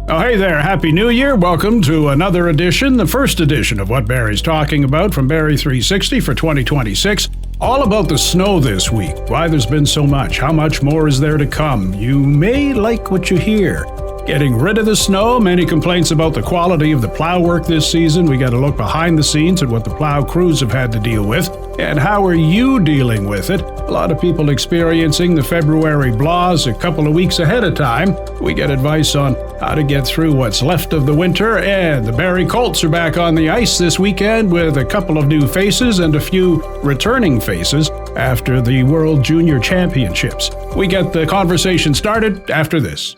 Oh, hey there. Happy New Year. Welcome to another edition, the first edition of What Barrie's Talking About from Barrie 360 for 2026. All about the snow this week. Why there's been so much. How much more is there to come? You may like what you hear. Getting rid of the snow, many complaints about the quality of the plow work this season. We got to look behind the scenes at what the plow crews have had to deal with. And how are you dealing with it? A lot of people experiencing the February blaws a couple of weeks ahead of time. We get advice on how to get through what's left of the winter. And the Barrie Colts are back on the ice this weekend with a couple of new faces and a few returning faces after the World Junior Championships. We get the conversation started after this.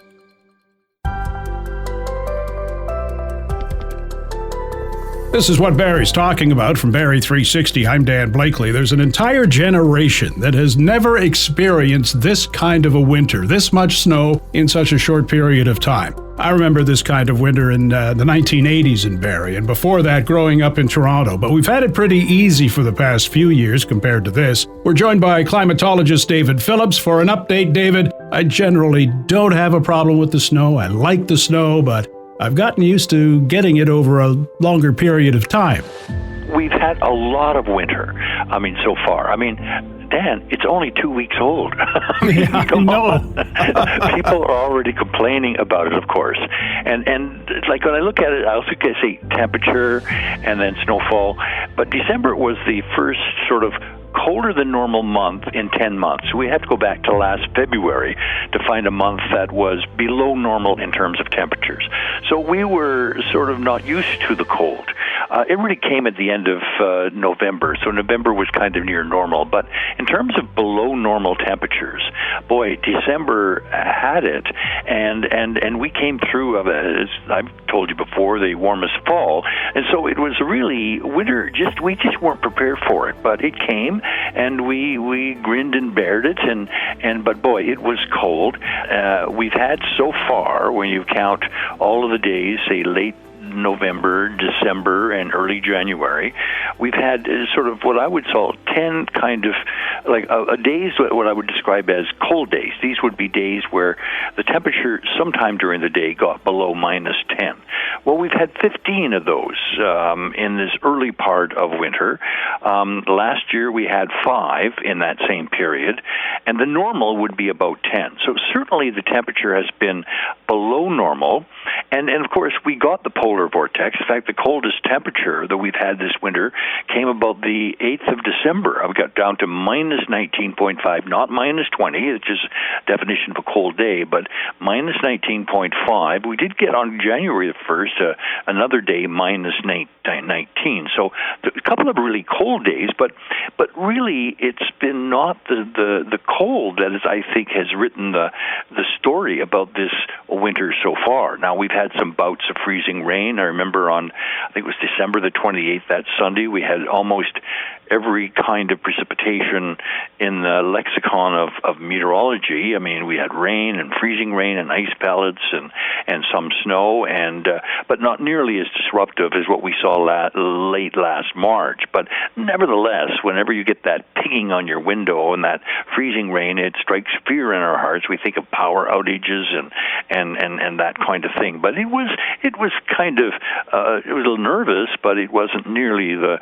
This is What Barrie's Talking About from Barrie 360. I'm Dan Blakeley. There's an entire generation that has never experienced this kind of a winter, this much snow in such a short period of time. I remember this kind of winter in the 1980s in Barrie, and before that growing up in Toronto. But we've had it pretty easy for the past few years compared to this. We're joined by climatologist David Phillips for an update. David, I generally don't have a problem with the snow. I like the snow, but I've gotten used to getting it over a longer period of time. We've had a lot of winter, so far. Dan, it's only 2 weeks old. Come on. People are already complaining about it, of course. And like when I look at it, I also can say temperature and then snowfall. But December was the first sort of colder than normal month in 10 months. We have to go back to last February to find a month that was below normal in terms of temperatures. So we were sort of not used to the cold. It really came at the end of November, so November was kind of near normal. But in terms of below normal temperatures, boy, December had it, and we came through, as I've told you before, the warmest fall, and so it was really winter. We just weren't prepared for it, but it came, and we grinned and bared it, but boy, it was cold. We've had so far, when you count all of the days, say late November, December, and early January, we've had sort of what I would call 10 kind of days, what I would describe as cold days. These would be days where the temperature sometime during the day got below -10. Well, we've had 15 of those in this early part of winter. Last year we had 5 in that same period, and the normal would be about 10. So certainly the temperature has been below normal, and of course we got the polar vortex. In fact, the coldest temperature that we've had this winter came about the 8th of December. I got down to -19.5, not -20, which is definition of a cold day, but -19.5. We did get on January the 1st another day -19. So a couple of really cold days, but really it's been not the cold that is, I think, has written the story about this winter so far. Now, we've had some bouts of freezing rain. I remember I think it was December the 28th, that Sunday, we had almost every kind of precipitation in the lexicon of meteorology. We had rain and freezing rain and ice pellets and some snow, but not nearly as disruptive as what we saw late last March. But nevertheless, whenever you get that pinging on your window and that freezing rain, it strikes fear in our hearts. We think of power outages and that kind of thing. But it was kind of it was a little nervous, but it wasn't nearly the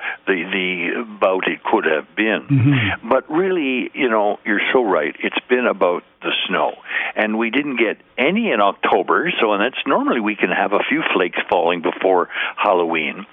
bout it could have been. Mm-hmm. But really, you're so right. It's been about the snow. And we didn't get any in October, and that's normally we can have a few flakes falling before Halloween.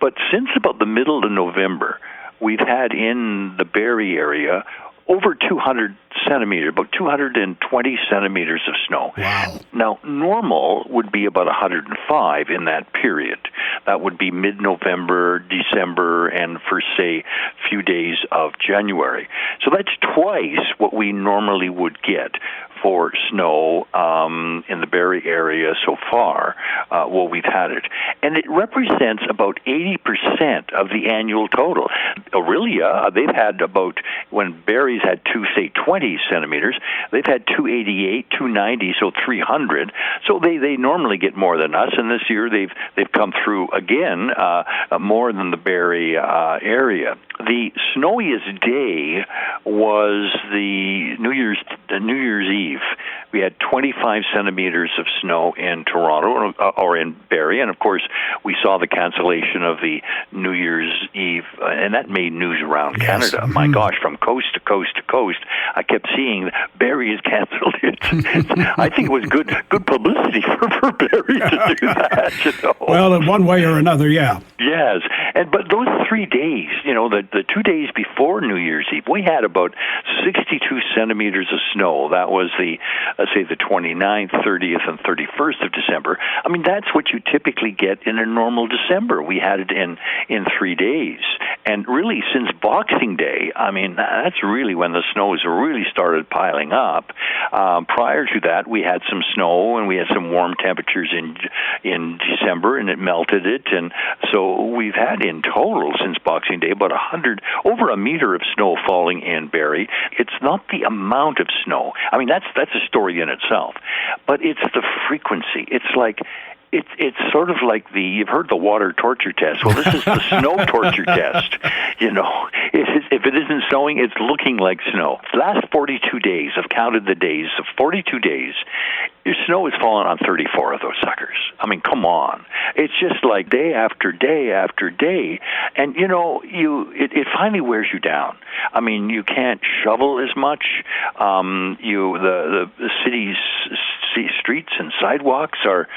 But since about the middle of November, we've had in the Barrie area over 200 centimeters, about 220 centimeters of snow. Wow. Now, normal would be about 105 in that period. That would be mid-November, December, and for, say, few days of January. So that's twice what we normally would get for snow in the Barrie area so far. We've had it. And it represents about 80% of the annual total. Aurelia, they've had when Barrie's had 20 centimeters, they've had 288, 290, so 300. So they normally get more than us, and this year they've come through again more than the Barrie area. The snowiest day was the New Year's Eve, we had 25 centimeters of snow in Toronto or in Barrie, and of course we saw the cancellation of the New Year's Eve, and that made news around Canada. My gosh, from coast to coast to coast, I kept seeing Barrie has canceled it. I think it was good publicity for Barrie to do that. Well, in one way or another, yeah. Yes, but those 3 days, the 2 days before New Year's Eve, we had about 62 centimeters of snow. That was the 29th, 30th, and 31st of December. I mean, that's what you typically get in a normal December. We had it in 3 days. And really, since Boxing Day, I mean, that's really when the snow has really started piling up. Prior to that, we had some snow and we had some warm temperatures in December, and it melted it. And so we've had in total since Boxing Day about over a meter of snow falling in Barrie. It's not the amount of snow. I mean, that's a story in itself, but it's the frequency. It's like it's sort of like you've heard the water torture test. Well, this is the snow torture test. If it isn't snowing, it's looking like snow. The last 42 days, I've counted the days of 42 days. Your snow has fallen on 34 of those suckers. I mean, come on. It's just like day after day after day. And, it finally wears you down. I mean, you can't shovel as much. The city's streets and sidewalks are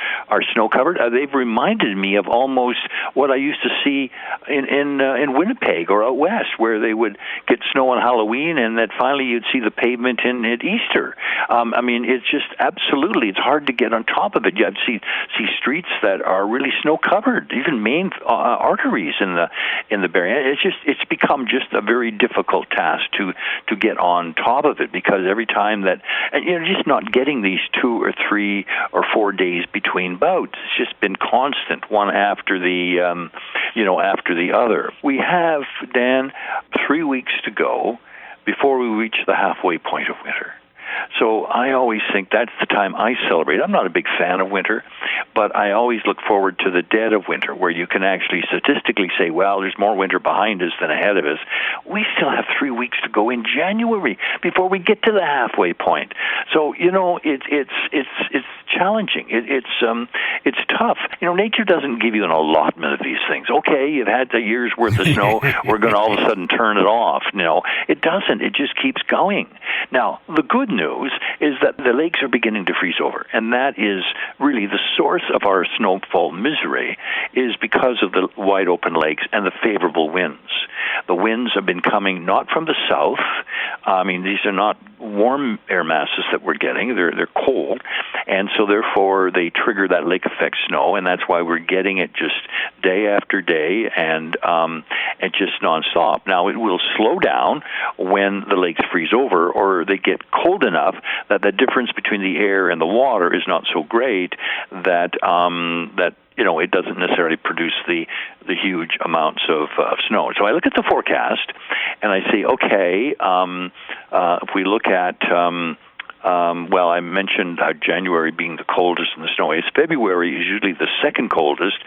snow-covered. They've reminded me of almost what I used to see in Winnipeg or out west, where they would get snow on Halloween, and that finally you'd see the pavement at Easter. I mean, it's just absolutely, it's hard to get on top of it. You see streets that are really snow-covered, even main arteries in the Barrie. It's become just a very difficult task to get on top of it, because every time that, and just not getting these 2 or 3 or 4 days between bouts. It's just been constant, one after the other. We have, Dan, 3 weeks to go before we reach the halfway point of winter. So I always think that's the time I celebrate. I'm not a big fan of winter, but I always look forward to the dead of winter, where you can actually statistically say, well, there's more winter behind us than ahead of us. We still have 3 weeks to go in January before we get to the halfway point. So, it's challenging. It's tough. Nature doesn't give you an allotment of these things. Okay, you've had a year's worth of snow. We're going to all of a sudden turn it off. No, it doesn't. It just keeps going. Now, the good news is that the lakes are beginning to freeze over, and that is really the source of our snowfall misery, is because of the wide open lakes and the favorable winds. The winds have been coming not from the south. I mean, these are not warm air masses that we're getting. They're cold, and so therefore they trigger that lake effect snow, and that's why we're getting it just day after day and just nonstop. Now, it will slow down when the lakes freeze over or they get cold enough that the difference between the air and the water is not so great that it doesn't necessarily produce the huge amounts of snow. So I look at the forecast and I say, okay, if we look at I mentioned January being the coldest and the snowiest. February is usually the second coldest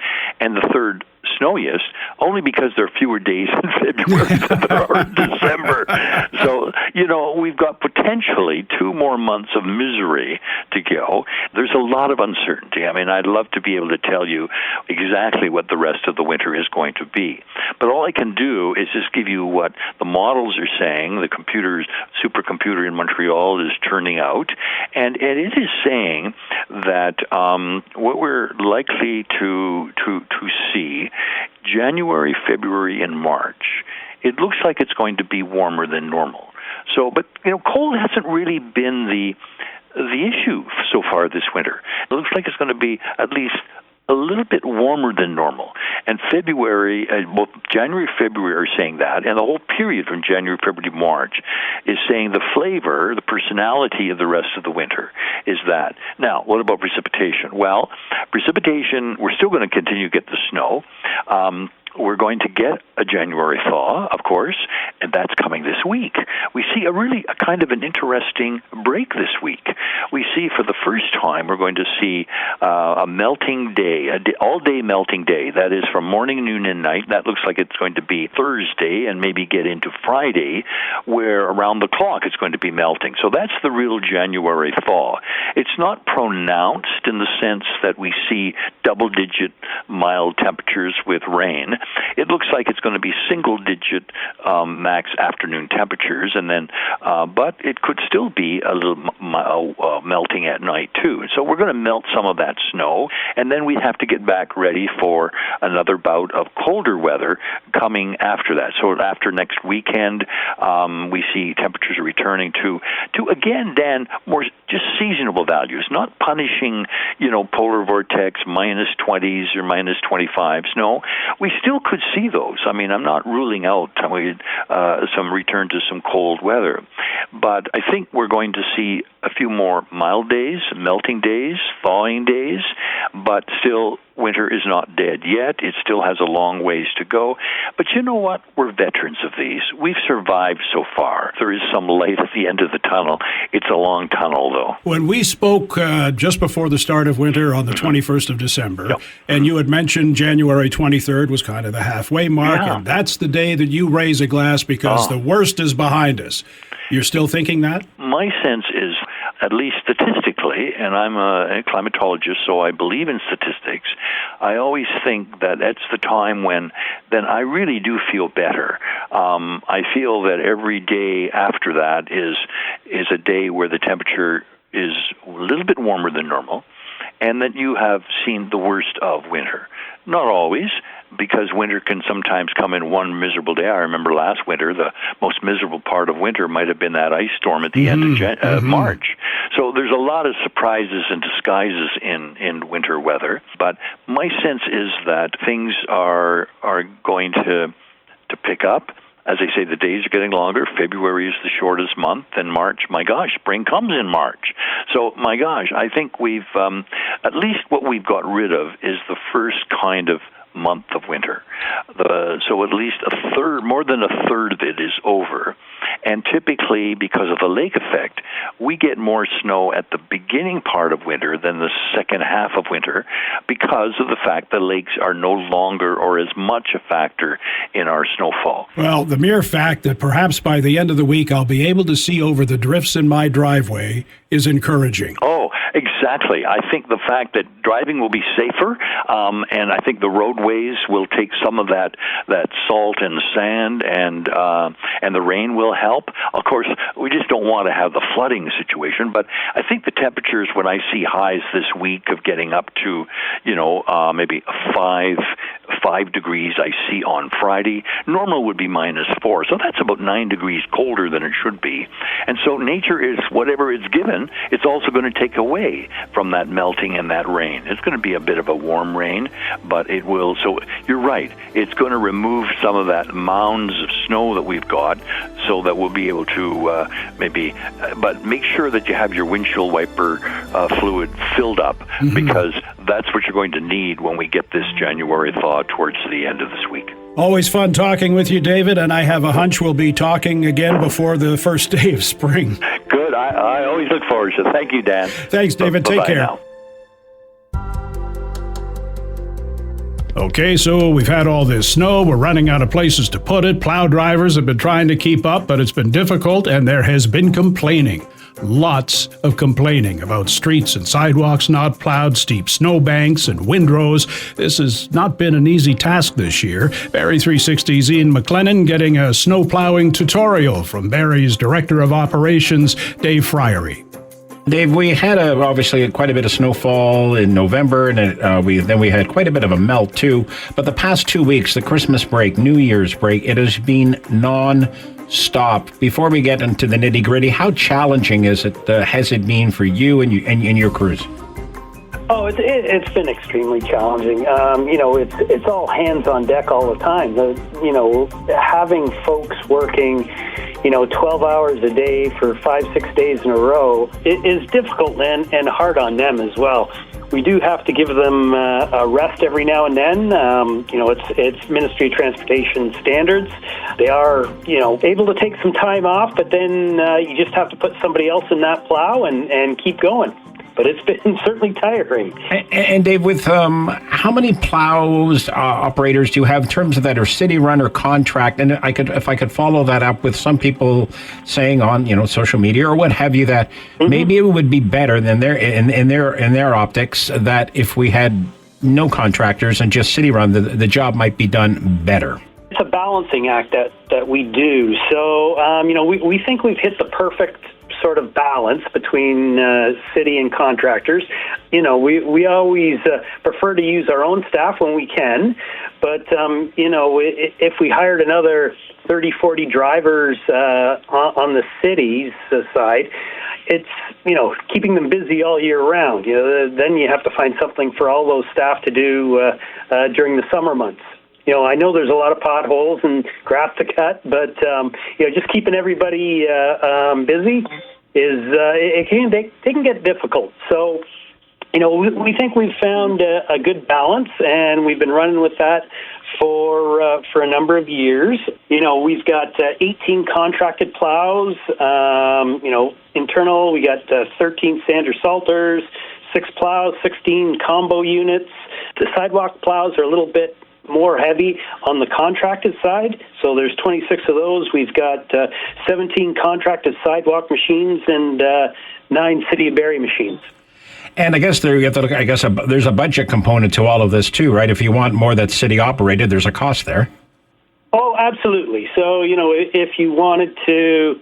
and the third snowiest, only because there are fewer days in February than there are in December. So, we've got potentially 2 more months of misery to go. There's a lot of uncertainty. I mean, I'd love to be able to tell you exactly what the rest of the winter is going to be. But all I can do is just give you what the models are saying. The supercomputer in Montreal is turning out, and it is saying that what we're likely to see January, February, and March, it looks like it's going to be warmer than normal. So, but cold hasn't really been the issue so far this winter. It looks like it's going to be at least a little bit warmer than normal. And February, both January, February are saying that, and the whole period from January, February, March is saying the flavor, the personality of the rest of the winter is that. Now, what about precipitation? Well, precipitation, we're still going to continue to get the snow. we're going to get a January thaw, of course, and that's coming this week. We see a kind of an interesting break this week. We see for the first time we're going to see a melting day, all-day melting day. That is from morning, noon, and night. That looks like it's going to be Thursday and maybe get into Friday, where around the clock it's going to be melting. So that's the real January thaw. It's not pronounced in the sense that we see double-digit mild temperatures with rain. It looks like it's going to be single-digit max afternoon temperatures, and then, but it could still be a little melting at night too. So we're going to melt some of that snow, and then we have to get back ready for another bout of colder weather coming after that. So after next weekend, we see temperatures returning to again, Dan, more just seasonable values, not punishing, polar vortex minus 20s or minus 25s. No, we still could see those. I mean, I'm not ruling out some return to some cold weather, but I think we're going to see a few more mild days, melting days, thawing days, but still winter is not dead yet. It still has a long ways to go. But you know what? We're veterans of these. We've survived so far. There is some light at the end of the tunnel. It's a long tunnel, though. When we spoke just before the start of winter on the 21st of December, and you had mentioned January 23rd was kind of the halfway mark, and that's the day that you raise a glass because the worst is behind us. You're still thinking that? My sense is, at least statistically, and I'm a climatologist, so I believe in statistics, I always think that that's the time when then I really do feel better. I feel that every day after that is a day where the temperature is a little bit warmer than normal, and that you have seen the worst of winter. Not always, because winter can sometimes come in one miserable day. I remember last winter, the most miserable part of winter might have been that ice storm at the end of March. So there's a lot of surprises and disguises in winter weather. But my sense is that things are going to pick up. As I say, the days are getting longer. February is the shortest month, and March, my gosh, spring comes in March. So, my gosh, I think we've, at least what we've got rid of is the first kind of month of winter. So at least more than a third of it is over. And typically, because of the lake effect, we get more snow at the beginning part of winter than the second half of winter because of the fact that lakes are no longer or as much a factor in our snowfall. Well, the mere fact that perhaps by the end of the week I'll be able to see over the drifts in my driveway is encouraging. Oh, exactly. I think the fact that driving will be safer, and I think the roadways will take some of that salt and sand, and the rain will help. Of course, we just don't want to have the flooding situation, but I think the temperatures, when I see highs this week of getting up to, maybe 5 degrees I see on Friday. Normal would be -4, so that's about 9 degrees colder than it should be. And so nature is, whatever it's given, it's also going to take away from that melting and that rain. It's going to be a bit of a warm rain, but it will, so you're right, it's going to remove some of that mounds of snow that we've got so that we'll be able to but make sure that you have your windshield wiper fluid filled up, because that's what you're going to need when we get this January thaw towards the end of this week. Always fun talking with you, David, and I have a hunch we'll be talking again before the first day of spring. Good. I always look forward to it. Thank you, Dan. Thanks, David. Take care. Now. Okay, so we've had all this snow. We're running out of places to put it. Plow drivers have been trying to keep up, but it's been difficult, and there has been complaining. Lots of complaining about streets and sidewalks not plowed, steep snowbanks and windrows. This has not been an easy task this year. Barrie 360's Ian McLennan getting a snow plowing tutorial from Barrie's Director of Operations, Dave Fryery. Dave, we had obviously quite a bit of snowfall in November, and we had quite a bit of a melt too. But the past 2 weeks, the Christmas break, New Year's break, it has been non-stop. Before we get into the nitty-gritty, how challenging has it been for you and your crews? Oh, it's been extremely challenging. It's all hands on deck all the time. Having folks working 12 hours a day for 5-6 days in a row is difficult and hard on them as well. We do have to give them a rest every now and then. It's Ministry of Transportation standards. They are, able to take some time off, but then you just have to put somebody else in that plow and keep going. But it's been certainly tiring. And Dave, with how many plows operators do you have in terms of that are city run or contract? And if I could follow that up with some people saying on social media or what have you that maybe it would be better than in their optics that if we had no contractors and just city run, the job might be done better. It's a balancing act that we do. So we think we've hit the perfect sort of balance between city and contractors. We always prefer to use our own staff when we can, but if we hired another 30, 40 drivers on the city's side, it's keeping them busy all year round. Then you have to find something for all those staff to do during the summer months. I know there's a lot of potholes and grass to cut, but just keeping everybody busy they can get difficult. So, we think we've found a good balance, and we've been running with that for a number of years. We've got 18 contracted plows. Internal, we got 13 sander salters, 6 plows, 16 combo units. The sidewalk plows are a little bit more heavy on the contracted side, so there's 26 of those. We've got 17 contracted sidewalk machines and 9 City of Barrie machines. And I guess there's a budget component to all of this too, right? If you want more that's city operated, there's a cost there. Oh, absolutely. So if you wanted to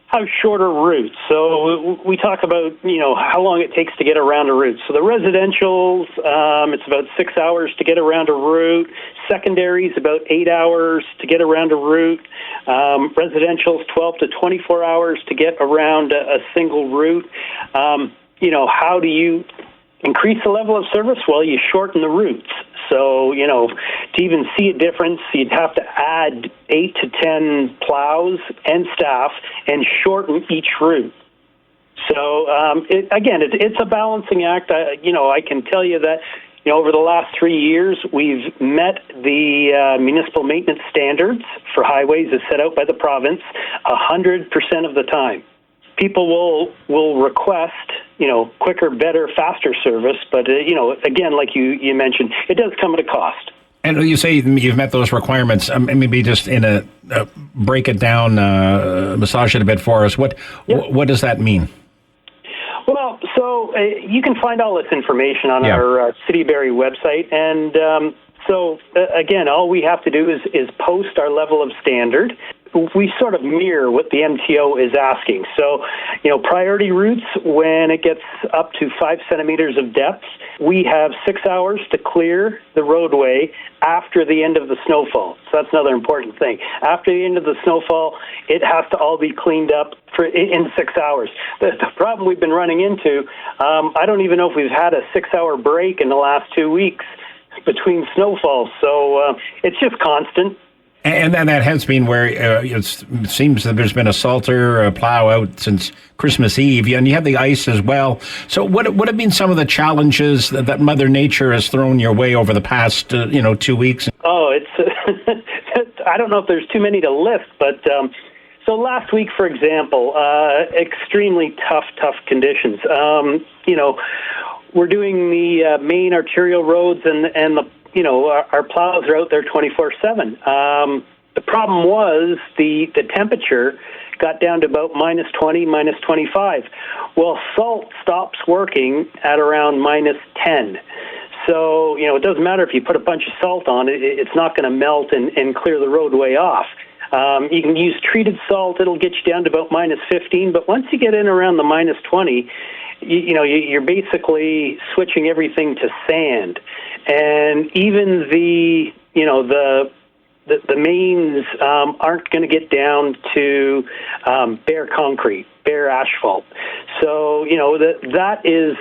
have shorter routes. So we talk about, how long it takes to get around a route. So the residentials, it's about 6 hours to get around a route. Secondaries, about 8 hours to get around a route. Residentials, 12 to 24 hours to get around a single route. How do you increase the level of service? Well, you shorten the routes. So, to even see a difference, you'd have to add 8 to 10 plows and staff and shorten each route. So, it's a balancing act. I can tell you that, over the last 3 years, we've met the municipal maintenance standards for highways as set out by the province 100% of the time. People will request, quicker, better, faster service, but, again, like you mentioned, it does come at a cost. And you say you've met those requirements. Maybe just break it down, massage it a bit for us. What does that mean? Well, so you can find all this information on our City of Barrie website, and again, all we have to do is post our level of standard. We sort of mirror what the MTO is asking. So, priority routes, when it gets up to 5 centimeters of depth, we have 6 hours to clear the roadway after the end of the snowfall. So that's another important thing. After the end of the snowfall, it has to all be cleaned up in 6 hours. The problem we've been running into, I don't even know if we've had a 6-hour break in the last 2 weeks between snowfalls. So it's just constant. And then that has been where it seems that there's been a salter plow out since Christmas Eve, and you have the ice as well. So what have been some of the challenges that Mother Nature has thrown your way over the past 2 weeks? Oh, it's I don't know if there's too many to list, but so last week, for example, extremely tough conditions. We're doing the main arterial roads and the our plows are out there 24/7. The problem was the temperature got down to about minus 20, minus 25. Well, salt stops working at around minus 10. So, it doesn't matter if you put a bunch of salt on it, it's not going to melt and clear the roadway off. You can use treated salt, it'll get you down to about minus 15, but once you get in around the minus 20, you're basically switching everything to sand. And even the mains aren't going to get down to bare concrete, bare asphalt. So that is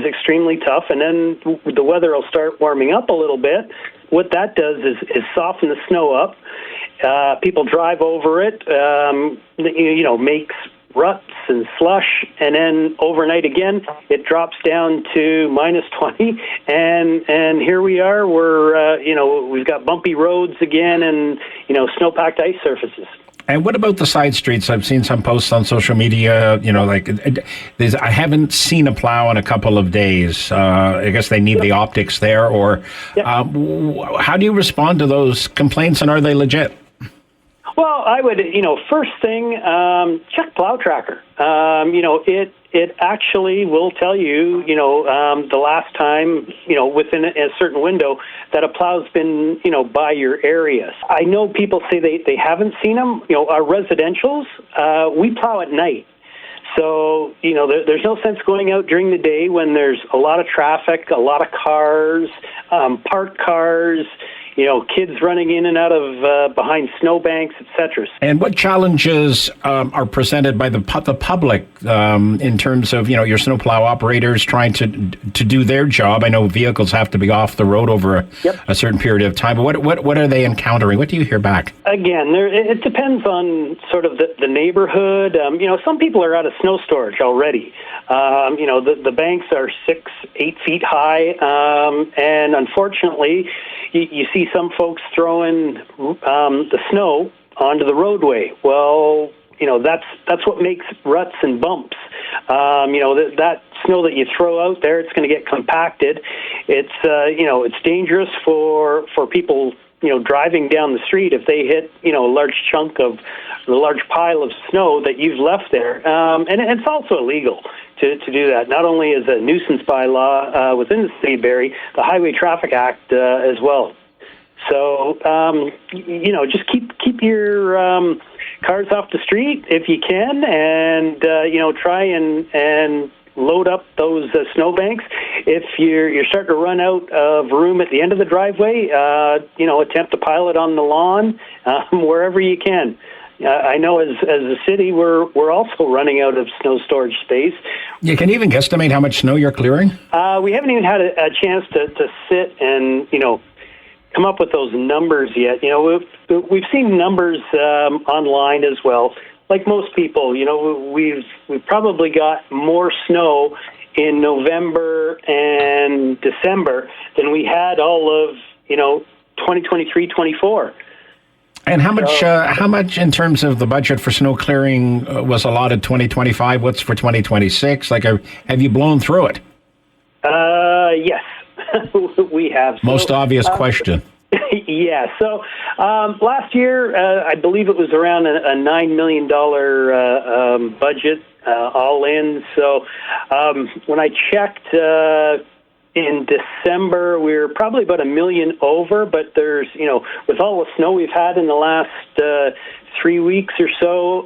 extremely tough. And then the weather will start warming up a little bit. What that does is soften the snow up. People drive over it. Makes ruts and slush, and then overnight again it drops down to minus 20, and here we are. We've got bumpy roads again, and snow-packed ice surfaces. And what about the side streets? I've seen some posts on social media, I haven't seen a plow in a couple of days. I guess they need the optics there, or how do you respond to those complaints, and are they legit? Well, I would, first thing, check Plow Tracker. It actually will tell you, the last time, within a certain window that a plow's been, by your area. I know people say they haven't seen them. Our residentials, we plow at night. So, there's no sense going out during the day when there's a lot of traffic, a lot of cars, parked cars, kids running in and out of behind snowbanks, etc. And what challenges are presented by the public in terms of your snowplow operators trying to do their job? I know vehicles have to be off the road over a certain period of time, but what are they encountering? What do you hear back? Again, it depends on sort of the neighborhood. Some people are out of snow storage already. The banks are 6-8 feet high, and unfortunately, you see some folks throwing the snow onto the roadway. Well, that's what makes ruts and bumps. That snow that you throw out there, it's going to get compacted. It's dangerous for people driving down the street if they hit a large chunk of the large pile of snow that you've left there. And it's also illegal to do that. Not only is a nuisance bylaw within the city of Barrie, the Highway Traffic Act as well. So just keep your cars off the street if you can, and try and load up those snowbanks. If you're starting to run out of room at the end of the driveway, attempt to pile it on the lawn, wherever you can. I know as a city, we're also running out of snow storage space. You can even guesstimate how much snow you're clearing? We haven't even had a chance to sit and, come up with those numbers yet. We've seen numbers online as well. Like most people, we've probably got more snow in November and December than we had all of, 2023-24. And how much in terms of the budget for snow clearing was allotted 2025? What's for 2026? Have you blown through it? Yes, we have. Most obvious question. Yeah. So last year, I believe it was around a $9 million budget all in. So when I checked in December, we were probably about $1 million over. But there's, with all the snow we've had in the last 3 weeks or so,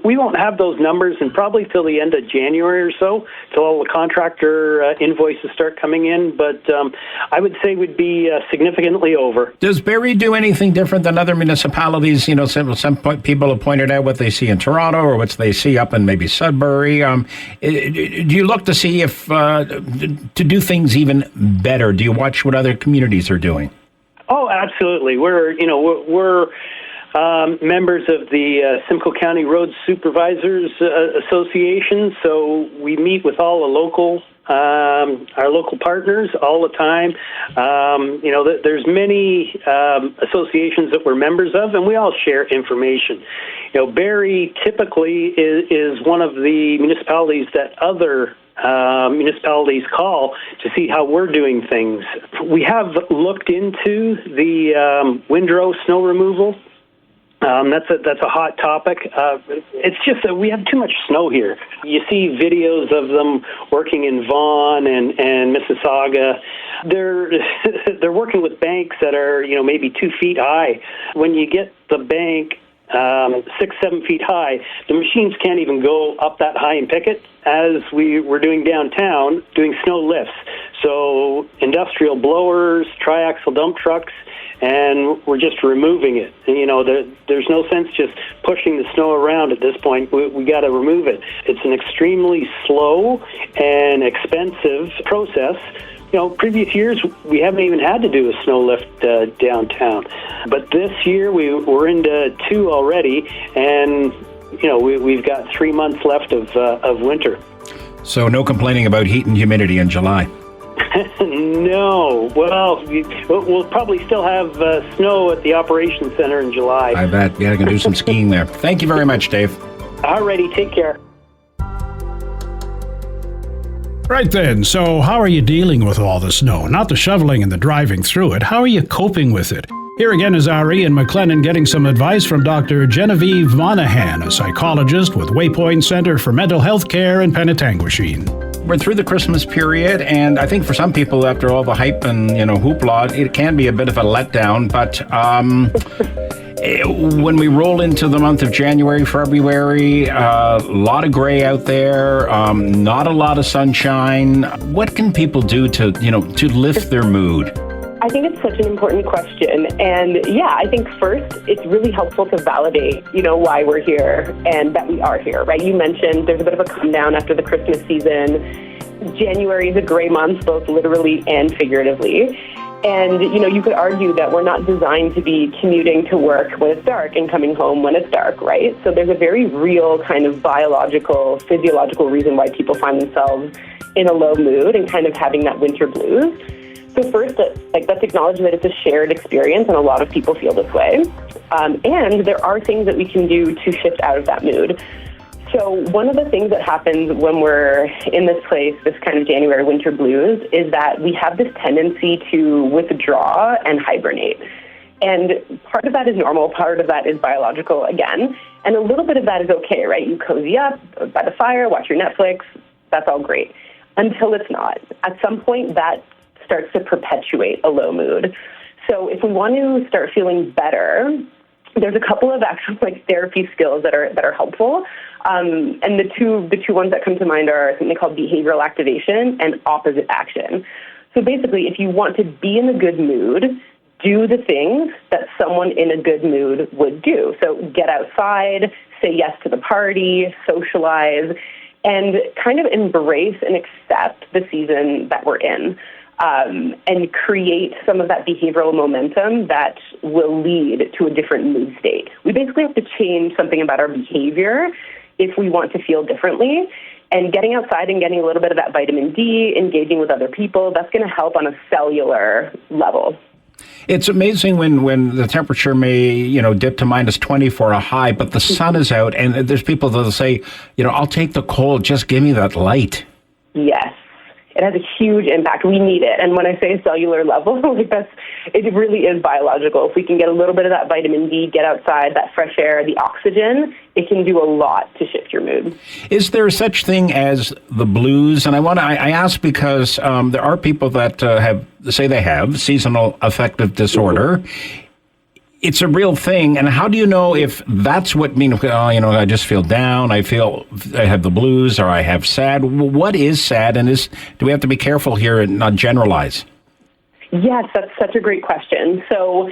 we won't have those numbers and probably till the end of January or so, till all the contractor invoices start coming in. But I would say we'd be significantly over. Does Barrie do anything different than other municipalities? Some people have pointed out what they see in Toronto or what they see up in maybe Sudbury. Do you look to see if to do things even better? Do you watch what other communities are doing? Oh, absolutely. We're members of the Simcoe County Road Supervisors Association, so we meet with all the our local partners all the time. There's many associations that we're members of, and we all share information. Barrie typically is one of the municipalities that other municipalities call to see how we're doing things. We have looked into the windrow snow removal. That's a hot topic. It's just that we have too much snow here. You see videos of them working in Vaughan and Mississauga. They're working with banks that are maybe 2 feet high. When you get the bank 6-7 feet high, the machines can't even go up that high and pick it, as we were doing downtown, doing snow lifts. So industrial blowers, triaxle dump trucks, and we're just removing it. There's no sense just pushing the snow around at this point. We got to remove it. It's an extremely slow and expensive process. Previous years, we haven't even had to do a snow lift downtown. But this year, we're into 2 already, and we've got 3 months left of winter. So no complaining about heat and humidity in July. No. Well, we'll probably still have snow at the Operations Center in July. I bet. Yeah, I can do some skiing there. Thank you very much, Dave. Alrighty, take care. Right then, so how are you dealing with all the snow? Not the shoveling and the driving through it. How are you coping with it? Here again is our Ian McLennan getting some advice from Dr. Genevieve Monahan, a psychologist with Waypoint Center for Mental Health Care in Penetanguishene. We're through the Christmas period, and I think for some people, after all the hype and hoopla, it can be a bit of a letdown. But when we roll into the month of January, February, a lot of gray out there, not a lot of sunshine. What can people do to lift their mood? I think it's such an important question. And yeah, I think first, it's really helpful to validate, why we're here and that we are here, right? You mentioned there's a bit of a come down after the Christmas season. January is a gray month, both literally and figuratively. And, you could argue that we're not designed to be commuting to work when it's dark and coming home when it's dark, right? So there's a very real kind of biological, physiological reason why people find themselves in a low mood and kind of having that winter blues. So first, let's acknowledge that it's a shared experience and a lot of people feel this way. And there are things that we can do to shift out of that mood. So one of the things that happens when we're in this place, this kind of January winter blues, is that we have this tendency to withdraw and hibernate. And part of that is normal, part of that is biological again. And a little bit of that is okay, right? You cozy up by the fire, watch your Netflix, that's all great. Until it's not. At some point, that starts to perpetuate a low mood. So if we want to start feeling better, there's a couple of actual therapy skills that are helpful. And the two ones that come to mind are something called behavioral activation and opposite action. So basically, if you want to be in a good mood, do the things that someone in a good mood would do. So get outside, say yes to the party, socialize, and kind of embrace and accept the season that we're in. And create some of that behavioral momentum that will lead to a different mood state. We basically have to change something about our behavior if we want to feel differently. And getting outside and getting a little bit of that vitamin D, engaging with other people, that's going to help on a cellular level. It's amazing when the temperature may, dip to minus 20 for a high, but the sun is out, and there's people that'll say, I'll take the cold, just give me that light. Yes. It has a huge impact. We need it. And when I say cellular level, it really is biological. If we can get a little bit of that vitamin D, get outside, that fresh air, the oxygen, it can do a lot to shift your mood. Is there such thing as the blues? And I ask because there are people that say they have seasonal affective disorder. Mm-hmm. It's a real thing, and how do you know if that's what means? I just feel down. I have the blues, or I have sad. What is sad, and do we have to be careful here and not generalize? Yes, that's such a great question. So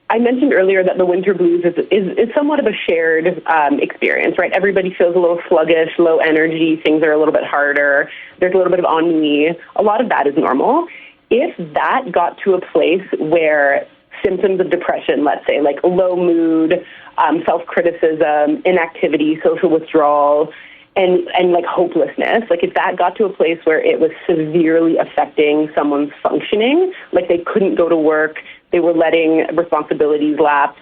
I mentioned earlier that the winter blues is somewhat of a shared experience, right? Everybody feels a little sluggish, low energy. Things are a little bit harder. There's a little bit of ennui. A lot of that is normal. If that got to a place where symptoms of depression, let's say, like low mood, self-criticism, inactivity, social withdrawal, and hopelessness, if that got to a place where it was severely affecting someone's functioning, they couldn't go to work, they were letting responsibilities lapse,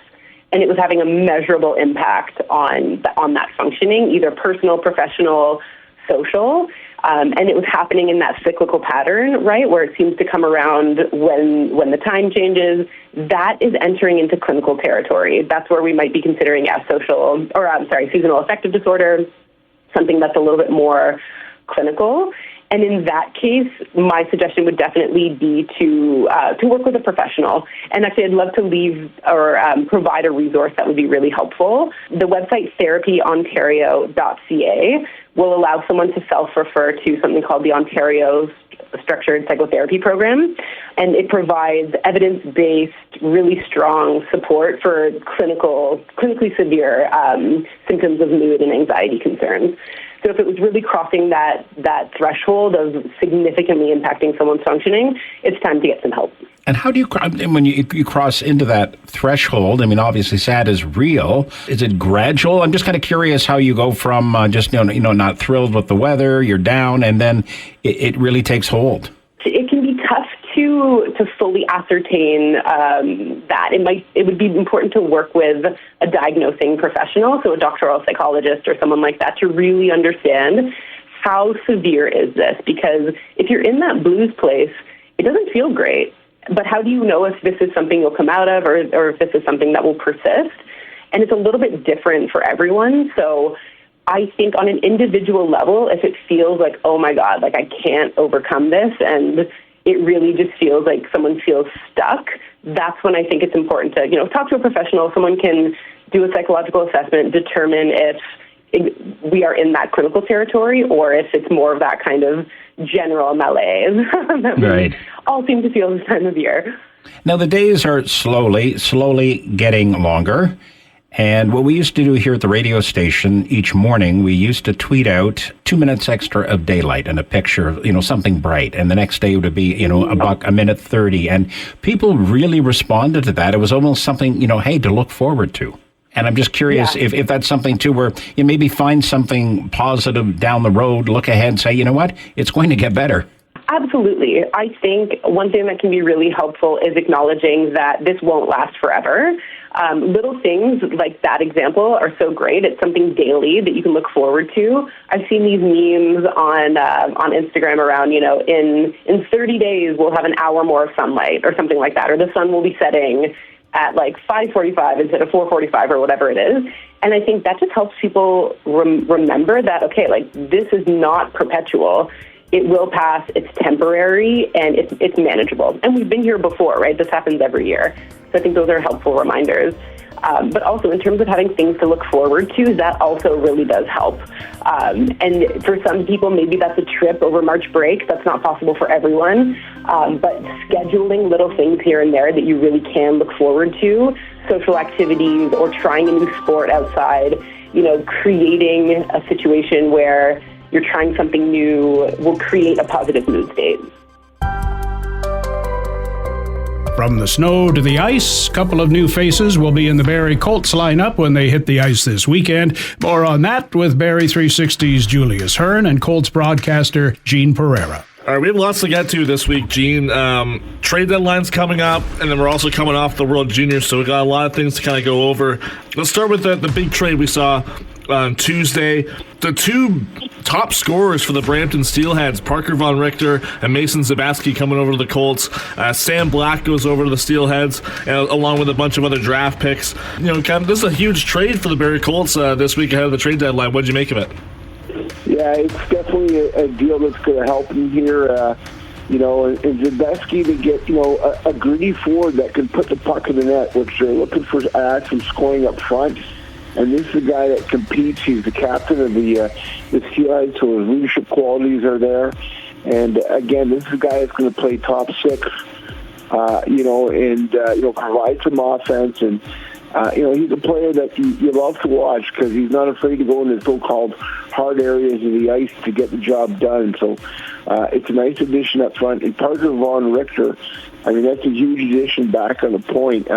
and it was having a measurable impact on that functioning, either personal, professional, social, and it was happening in that cyclical pattern, right, where it seems to come around when the time changes. That is entering into clinical territory. That's where we might be considering seasonal affective disorder, something that's a little bit more clinical. And in that case, my suggestion would definitely be to work with a professional. And actually, I'd love to leave or provide a resource that would be really helpful. The website therapyontario.ca will allow someone to self-refer to something called the Ontario Structured Psychotherapy Program. And it provides evidence-based, really strong support for clinically severe symptoms of mood and anxiety concerns. So if it was really crossing that threshold of significantly impacting someone's functioning, it's time to get some help. And how do you, when you cross into that threshold, I mean, obviously SAD is real. Is it gradual? I'm just kind of curious how you go from just, not thrilled with the weather, you're down, and then it really takes hold. It can be tough to fully ascertain that. It would be important to work with a diagnosing professional, so a doctor or a psychologist or someone like that, to really understand how severe is this. Because if you're in that blues place, it doesn't feel great. But how do you know if this is something you'll come out of or if this is something that will persist? And it's a little bit different for everyone. So I think on an individual level, if it feels like, oh my God, like I can't overcome this, and it really just feels like someone feels stuck, that's when I think it's important to, talk to a professional. Someone can do a psychological assessment, determine if we are in that clinical territory or if it's more of that kind of general malaise that we all seem to feel this time of year. Now, the days are slowly getting longer. And what we used to do here at the radio station each morning, we used to tweet out 2 minutes extra of daylight and a picture of, something bright. And the next day would be, a minute 30. And people really responded to that. It was almost something, hey, to look forward to. And I'm just curious if that's something, too, where you maybe find something positive down the road, look ahead and say, you know what, it's going to get better. Absolutely. I think one thing that can be really helpful is acknowledging that this won't last forever. Little things like that example are so great. It's something daily that you can look forward to. I've seen these memes on Instagram around, in 30 days we'll have an hour more of sunlight or something like that, or the sun will be setting at like 5:45 instead of 4:45 or whatever it is. And I think that just helps people remember that, okay, like this is not perpetual. It will pass, it's temporary, and it's manageable. And we've been here before, right? This happens every year. So I think those are helpful reminders. But also in terms of having things to look forward to, that also really does help. And for some people, maybe that's a trip over March break. That's not possible for everyone. But scheduling little things here and there that you really can look forward to, social activities or trying a new sport outside, creating a situation where you're trying something new will create a positive mood state. From the snow to the ice, a couple of new faces will be in the Barrie Colts lineup when they hit the ice this weekend. More on that with Barrie 360's Julius Hearn and Colts broadcaster Gene Pereira. All right, we have lots to get to this week, Gene. Trade deadline's coming up, and then we're also coming off the World Juniors, so we got a lot of things to kind of go over. Let's start with the big trade we saw on Tuesday. The two top scorers for the Brampton Steelheads, Parker Von Richter and Mason Zabaski, coming over to the Colts. Sam Black goes over to the Steelheads, along with a bunch of other draft picks. This is a huge trade for the Barrie Colts this week ahead of the trade deadline. What did you make of it? Yeah, it's definitely a deal that's going to help him here. And Zabeski to get, a gritty forward that can put the puck in the net, which they're looking for some scoring up front. And this is a guy that competes. He's the captain of the Steelheads, so his leadership qualities are there. And again, this is a guy that's going to play top six, and provide some offense. And he's a player that you love to watch because he's not afraid to go in the so-called hard areas of the ice to get the job done. So it's a nice addition up front. And Parker Von Richter, that's a huge addition back on the point.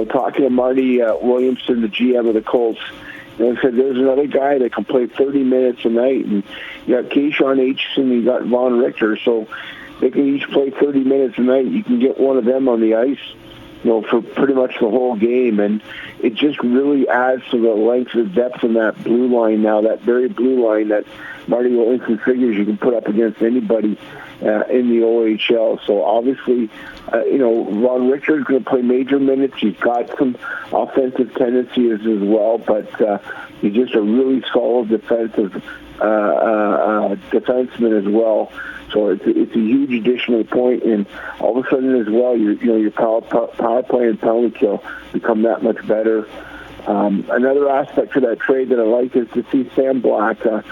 Talking to Marty Williamson, the GM of the Colts, I said there's another guy that can play 30 minutes a night. And you got Keyshawn Aitchison, you got Von Richter, so they can each play 30 minutes a night. You can get one of them on the ice, for pretty much the whole game. And it just really adds to the length and depth in that blue line now, that very blue line that Marty Williamson figures you can put up against anybody in the OHL. So obviously, Von Richter is going to play major minutes. He's got some offensive tendencies as well, but he's just a really solid defensive defenseman as well. So it's a huge addition to the point, and all of a sudden as well, your power play and penalty kill become that much better. Another aspect to that trade that I like is to see Sam Black, a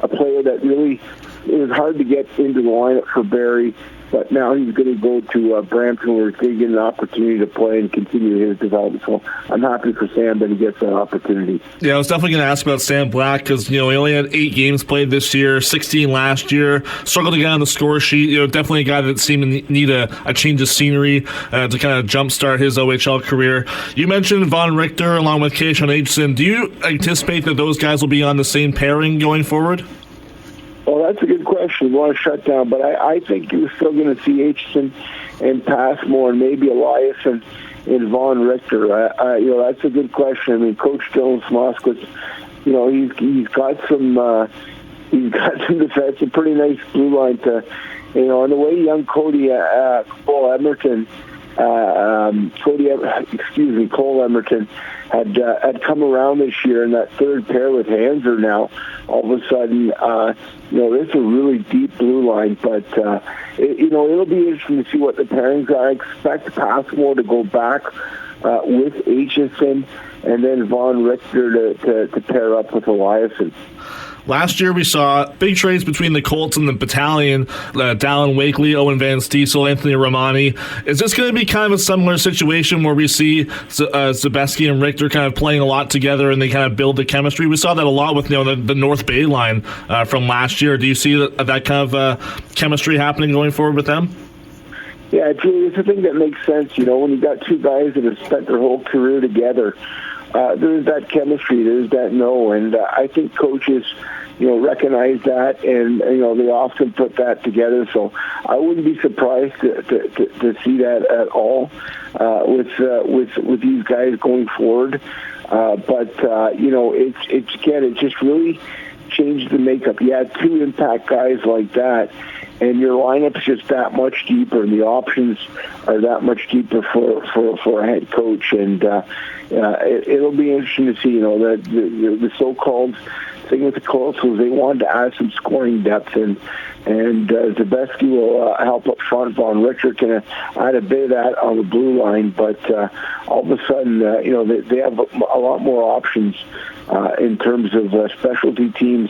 player that really it was hard to get into the lineup for Barrie. But now he's going to go to Brampton, where he's going to get an opportunity to play and continue his development. So I'm happy for Sam that he gets that opportunity. Yeah, I was definitely going to ask about Sam Black because, he only had 8 games played this year, 16 last year, struggled to get on the score sheet. Definitely a guy that seemed to need a change of scenery to kind of jumpstart his OHL career. You mentioned Von Richter along with Keishon Aitchison. Do you anticipate that those guys will be on the same pairing going forward? Well, that's a good question. We want to shut down, but I think you're still going to see Aitchison and Passmore and maybe Elias and Von Richter. That's a good question. I mean, Coach Jones Moskowitz, he's got some defense, a pretty nice blue line to, and the way young Cole Emerton had come around this year in that third pair with Hanser now. All of a sudden, this is a really deep blue line, but it'll be interesting to see what the pairings are. I expect Passmore to go back with Aitchison and then Von Richter to pair up with Eliason. Last year, we saw big trades between the Colts and the Battalion, Dallin Wakely, Owen Van Stiesel, Anthony Romani. Is this going to be kind of a similar situation where we see Zabeski and Richter kind of playing a lot together and they kind of build the chemistry? We saw that a lot with the North Bay line from last year. Do you see that kind of chemistry happening going forward with them? Yeah, it's a thing that makes sense. When you got two guys that have spent their whole career together, there's that chemistry, there's that and I think coaches, recognize that, and they often put that together. So I wouldn't be surprised to see that at all with these guys going forward. But it just really changed the makeup. You had 2 impact guys like that, and your lineup's just that much deeper, and the options are that much deeper for a head coach. And it'll be interesting to see. The so-called thing with the Colts was they wanted to add some scoring depth, and Zabeski will help up front. Von Richter can add a bit of that on the blue line, but all of a sudden, they have a lot more options in terms of specialty teams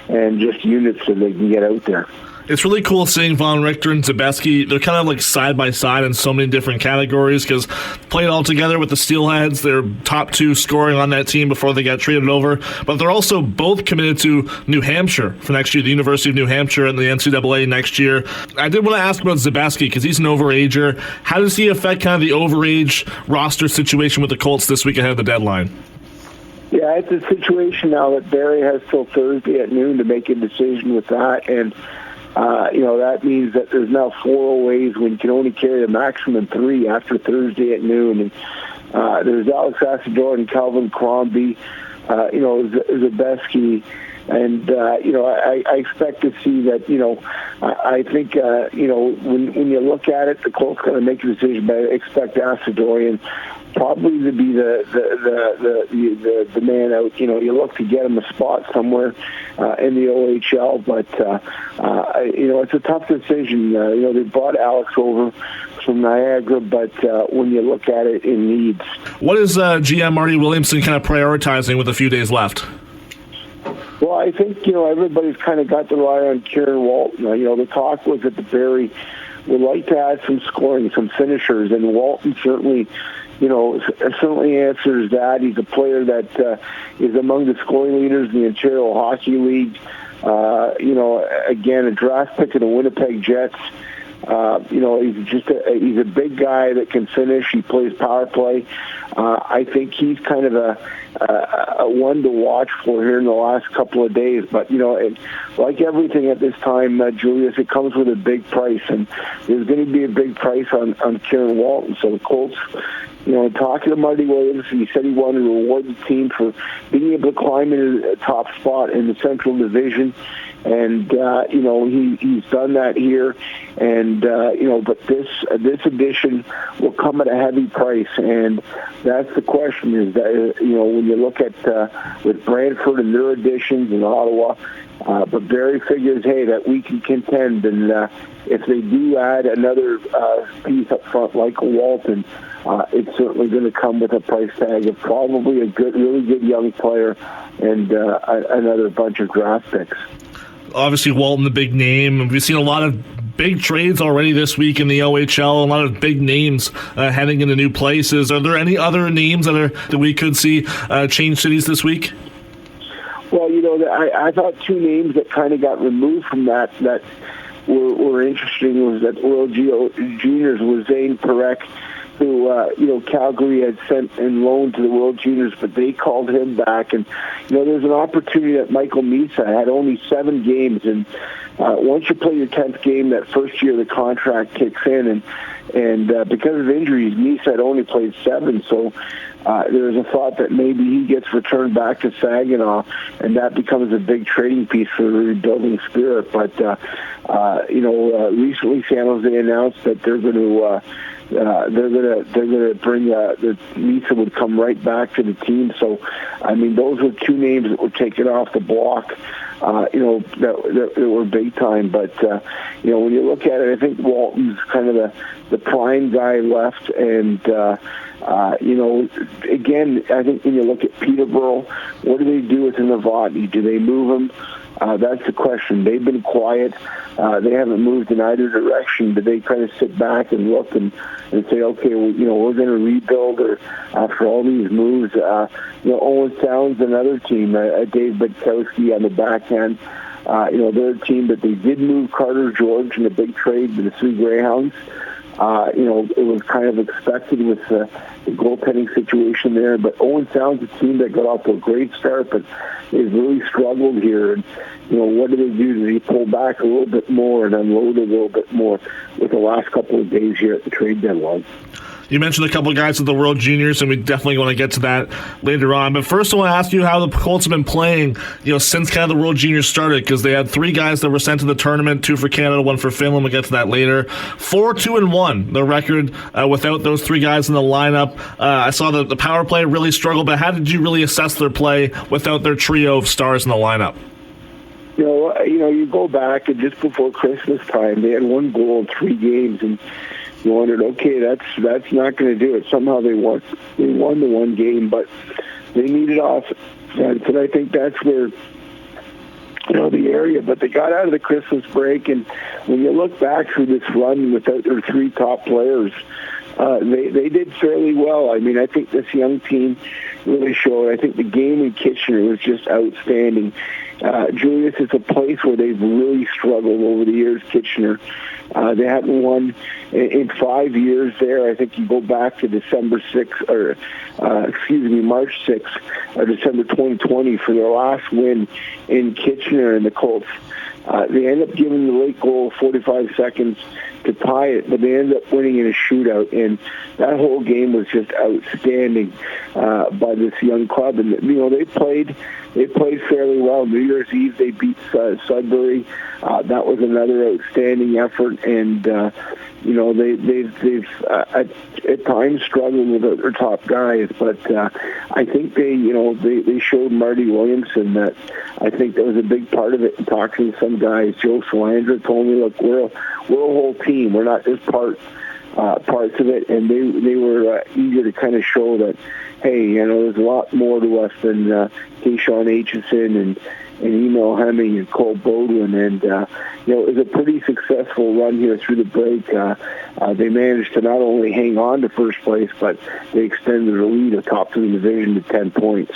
and just units that they can get out there. It's really cool seeing Von Richter and Zabeski. They're kind of like side by side in so many different categories because playing all together with the Steelheads, they're top 2 scoring on that team before they got traded over. But they're also both committed to New Hampshire for next year, the University of New Hampshire and the NCAA next year. I did want to ask about Zabeski because he's an overager. How does he affect kind of the overage roster situation with the Colts this week ahead of the deadline? Yeah, it's a situation now that Barrie has till Thursday at noon to make a decision with that, and that means that there's now 4 OAs when you can only carry a maximum 3 after Thursday at noon. And there's Alex Asador and Calvin Crombie, Zabeski. And, I expect to see that, I think, when you look at it, the Colts going to make a decision, but I expect Asadorian probably to be the man out. You look to get him a spot somewhere in the OHL, but it's a tough decision. They brought Alex over from Niagara, but when you look at it in needs. What is GM Marty Williamson kind of prioritizing with a few days left? Well, I think, everybody's kind of got their eye on Kieran Walton. The talk was that the Barrie would like to add some scoring, some finishers, and Walton certainly answers that. He's a player that is among the scoring leaders in the Ontario Hockey League. Again, a draft pick of the Winnipeg Jets. He's a big guy that can finish. He plays power play. I think he's kind of a one to watch for here in the last couple of days. But, like everything at this time, Julius, it comes with a big price. And there's going to be a big price on Kieran Walton. So the Colts, talking to Marty Williamson, he said he wanted to reward the team for being able to climb into a top spot in the Central Division. And, he's done that here. And, but this addition will come at a heavy price. And that's the question is that, when you look at with Brantford and their additions in Ottawa, but Barrie figures, hey, that we can contend. And if they do add another piece up front like Walton, it's certainly going to come with a price tag of probably a really good young player and another bunch of draft picks. Obviously, Walton, the big name. We've seen a lot of big trades already this week in the OHL. A lot of big names heading into new places. Are there any other names that we could see change cities this week? Well, I thought two names that kind of got removed from that were interesting was that World Juniors was Zane Perek, who Calgary had sent and loaned to the World Juniors, but they called him back. And there's an opportunity that Michael Misa had only 7 games, and once you play your 10th game, that first year the contract kicks in, and because of injuries, Misa had only played 7, so there's a thought that maybe he gets returned back to Saginaw, and that becomes a big trading piece for the rebuilding spirit. But recently San Jose announced that they're going to bring the Misa would come right back to the team. So, I mean, those were two names that were taken off the block. That were big time. But when you look at it, I think Walton's kind of the prime guy left, and again, I think when you look at Peterborough, what do they do with Novotny? Do they move him? That's the question. They've been quiet. They haven't moved in either direction, but they kind of sit back and look and say, okay, we're going to rebuild. Or after all these moves, Owen Sound's another team. Dave Budkowski on the backhand. They're a team that they did move Carter George in a big trade to the Sioux Greyhounds. It was kind of expected with the goaltending situation there, but Owen Sound's a team that got off to a great start, but they've really struggled here. And what do they do? Do they pull back a little bit more and unload a little bit more with the last couple of days here at the trade deadline? You mentioned a couple of guys at the World Juniors, and we definitely want to get to that later on. But first, I want to ask you how the Colts have been playing, since kind of the World Juniors started, because they had 3 guys that were sent to the tournament, 2 for Canada, 1 for Finland. We'll get to that later. 4-2-1, the record without those 3 guys in the lineup. I saw the power play really struggle, but how did you really assess their play without their trio of stars in the lineup? You go back, and just before Christmas time, they had 1 goal in 3 games, and you wondered, okay, that's not going to do it. Somehow they won the 1 game, but they needed offense, and I think that's where the area. But they got out of the Christmas break, and when you look back through this run without their 3 top players, they did fairly well. I mean, I think this young team really showed. I think the game in Kitchener was just outstanding. Julius, it's a place where they've really struggled over the years, Kitchener. They hadn't won in 5 years there. I think you go back to March 6th, or December 2020 for their last win in Kitchener, and the Colts. They end up giving the late goal 45 seconds to tie it, but they end up winning in a shootout, and that whole game was just outstanding by this young club. And they played fairly well. New Year's Eve they beat Sudbury. That was another outstanding effort, and they've at times struggled with their top guys, but I think they showed Marty Williamson that I think that was a big part of it. And talking to some guys, Joe Salandra told me, look, we're a whole team. We're not just parts of it, and they were eager to kind of show that, hey, there's a lot more to us than Keyshawn Aitchison and Emil Hemming and Cole Bodwin, and it was a pretty successful run here through the break. They managed to not only hang on to first place, but they extended the lead atop the division to 10 points.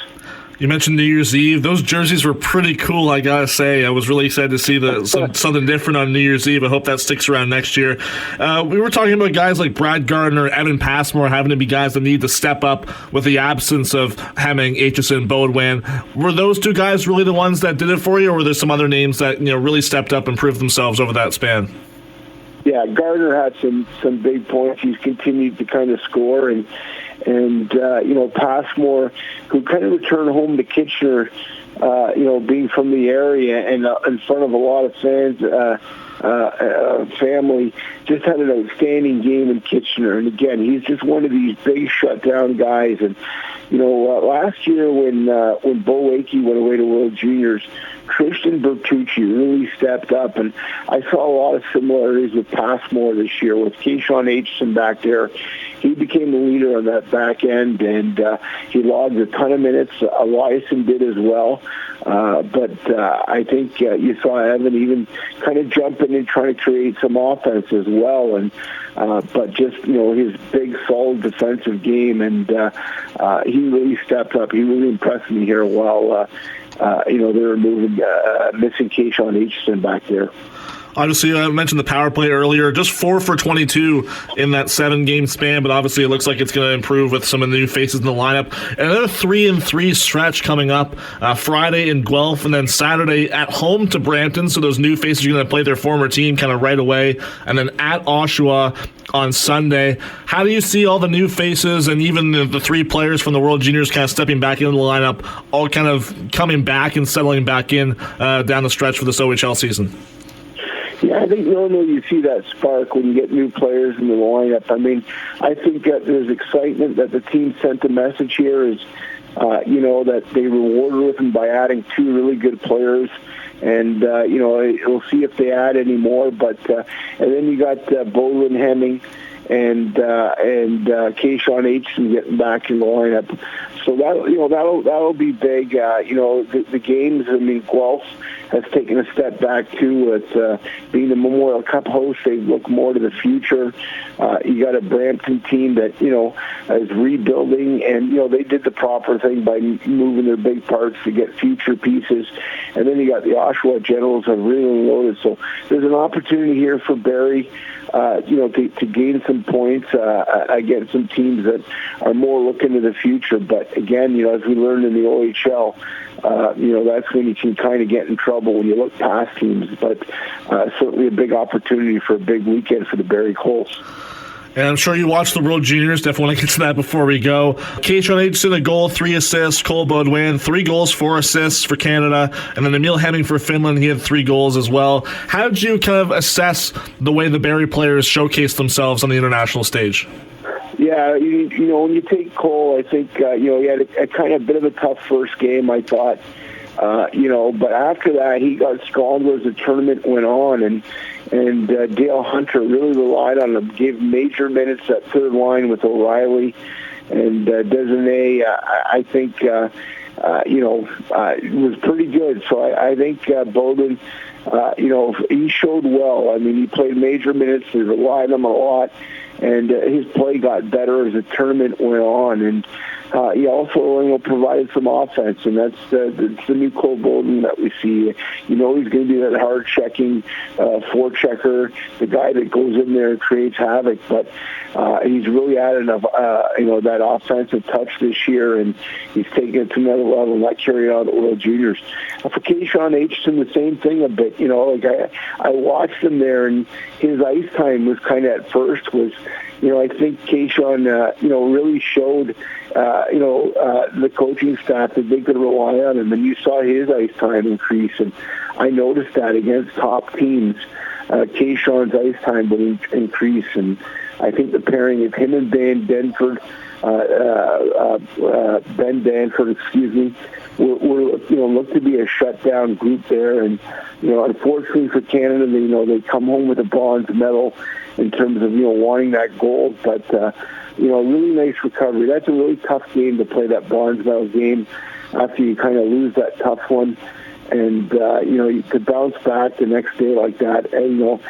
You mentioned New Year's Eve. Those jerseys were pretty cool, I gotta say. I was really excited to see something different on New Year's Eve. I hope that sticks around next year. We were talking about guys like Brad Gardner, Evan Passmore having to be guys that need to step up with the absence of Hemming, Aitchison, Bodwin. Were those 2 guys really the ones that did it for you, or were there some other names that really stepped up and proved themselves over that span? Yeah, Gardner had some big points. He's continued to kind of score, and Passmore, who kind of returned home to Kitchener, being from the area and in front of a lot of fans, family, just had an outstanding game in Kitchener. And again, he's just one of these big shutdown guys. And last year when Bo Wakey went away to World Juniors, Christian Bertucci really stepped up, and I saw a lot of similarities with Passmore this year with Keyshawn Aitchison back there. he became the leader on that back end, and he logged a ton of minutes. Eliason did as well. But I think you saw Evan even kind of jumping and trying to create some offense as well. And but just, his big, solid defensive game, and he really stepped up. He really impressed me here while, they were missing Keyshawn Aitchison back there. Obviously, I mentioned the power play earlier, just 4 for 22 in that 7-game span, but obviously it looks like it's going to improve with some of the new faces in the lineup. And another 3-3 stretch coming up, Friday in Guelph, and then Saturday at home to Brampton, so those new faces are going to play their former team kind of right away, and then at Oshawa on Sunday. How do you see all the new faces and even the 3 players from the World Juniors kind of stepping back into the lineup, all kind of coming back and settling back in down the stretch for this OHL season? Yeah, I think normally you see that spark when you get new players in the lineup. I mean, I think that there's excitement that the team sent a message here is, that they rewarded them by adding 2 really good players. And, we'll see if they add any more. But and then you got Bolin Hemming and Keyshawn Aitchison getting back in the lineup. So that'll be big. The games. I mean, Guelph has taken a step back too. With being the Memorial Cup host, they look more to the future. You got a Brampton team that is rebuilding, and they did the proper thing by moving their big parts to get future pieces. And then you got the Oshawa Generals have really loaded. So there's an opportunity here for Barrie. To gain some points against some teams that are more looking to the future. But again, as we learned in the OHL, that's when you can kind of get in trouble when you look past teams. But certainly a big opportunity for a big weekend for the Barrie Colts. And I'm sure you watched the World Juniors. Definitely want to get to that before we go. Keyshawn Aitchison, a goal, 3 assists. Cole Baudouin, 3 goals, 4 assists for Canada. And then Emil Hemming for Finland, he had 3 goals as well. How did you kind of assess the way the Barrie players showcased themselves on the international stage? Yeah, when you take Cole, I think, he had a kind of bit of a tough first game, I thought. But after that, he got stronger as the tournament went on, and Dale Hunter really relied on him, gave major minutes at third line with O'Reilly, and Desaulniers, I think, was pretty good. So I think Bowden, he showed well. I mean, he played major minutes, they relied on him a lot, and his play got better as the tournament went on, and he also provided some offense, and that's the new Cole Bowden that we see. He's going to be that hard-checking forechecker, the guy that goes in there and creates havoc, but he's really added that offensive touch this year, and he's taken it to another level, and that carried out at World Juniors. For Keyshawn Aitchison, the same thing a bit. I watched him there, and his ice time was kind of at first was, I think Keyshawn, really showed, the coaching staff that they could rely on him, and you saw his ice time increase, and I noticed that against top teams, Keyshawn's ice time would increase, and I think the pairing of him and Ben Danford, look to be a shutdown group there, and unfortunately for Canada, they come home with a bronze medal in terms of wanting that gold, but really nice recovery. That's a really tough game to play, that bronze medal game, after you kind of lose that tough one, and you could bounce back the next day like that, and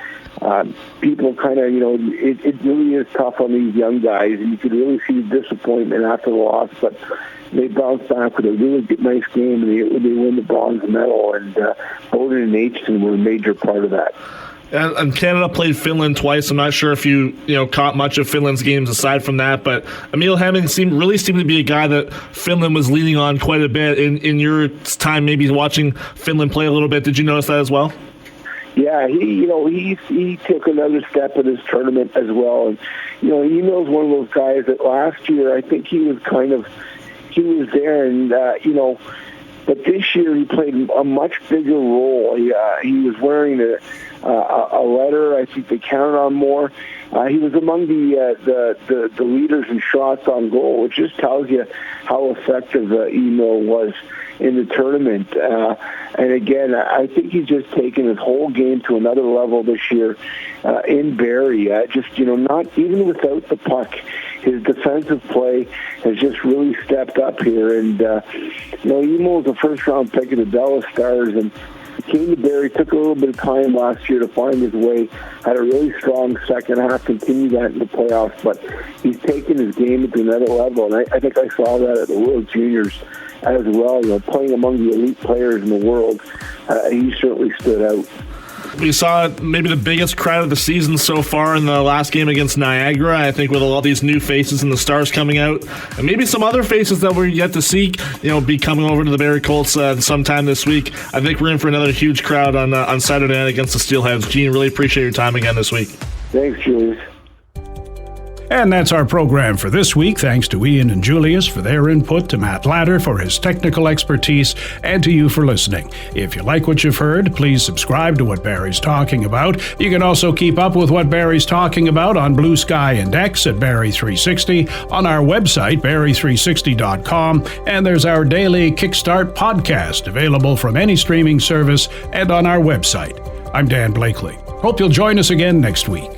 people kind of, it really is tough on these young guys, and you could really see disappointment after the loss, but they bounce back with a really good, nice game, and they win the bronze medal, and Bowden and Aitchison were a major part of that. And Canada played Finland twice. I'm not sure if you caught much of Finland's games aside from that, but Emil Hemming seemed to be a guy that Finland was leaning on quite a bit. In your time maybe watching Finland play a little bit, did you notice that as well? Yeah, he took another step in his tournament as well. And, Emil's one of those guys that last year I think he was there, and, but this year he played a much bigger role. He was wearing a letter. I think they counted on more. He was among the leaders in shots on goal, which just tells you how effective Emil was in the tournament. And again, I think he's just taken his whole game to another level this year in Barrie. Not even without the puck, his defensive play has just really stepped up here. And, Emil was a first-round pick of the Dallas Stars, and he came to Barrie, took a little bit of time last year to find his way, had a really strong second half, continued that in the playoffs, but he's taken his game to another level, and I think I saw that at the World Juniors as well. Playing among the elite players in the world, he certainly stood out. We saw maybe the biggest crowd of the season so far in the last game against Niagara. I think with all these new faces and the Stars coming out, and maybe some other faces that we're yet to see, be coming over to the Barrie Colts sometime this week. I think we're in for another huge crowd on Saturday night against the Steelheads. Gene, really appreciate your time again this week. Thanks, Julius. And that's our program for this week. Thanks to Ian and Julius for their input, to Matt Ladder for his technical expertise, and to you for listening. If you like what you've heard, please subscribe to What Barrie's Talking About. You can also keep up with What Barrie's Talking About on Blue Sky and X at Barrie360, on our website, Barrie360.com, and there's our daily Kickstart podcast available from any streaming service and on our website. I'm Dan Blakeley. Hope you'll join us again next week.